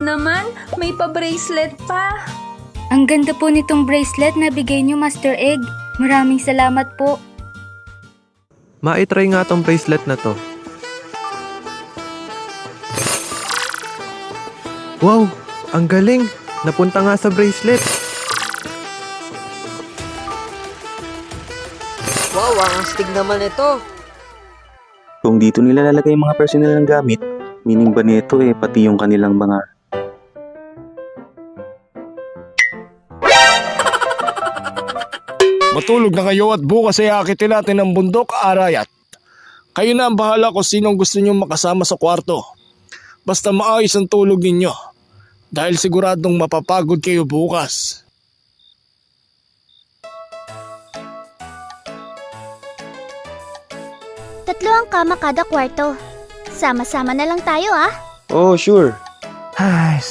Naman, may pa-bracelet pa. Ang ganda po nitong bracelet na bigay niyo, Master Egg. Maraming salamat po. Maitry nga tong bracelet na to. Wow! Ang galing! Napunta nga sa bracelet. Wow, ang astig naman ito. Kung dito nila lalagay yung mga personal ng gamit, meaning ba nito pati yung kanilang mga... Matulog na kayo at bukas ay akitin natin ang bundok, Arayat. Kayo na ang bahala kung sinong gusto nyo makasama sa kwarto. Basta maayos ang tulog ninyo. Dahil siguradong mapapagod kayo bukas. Tatlo ang kama kada kwarto. Sama-sama na lang tayo ah. Oh, sure. Ay,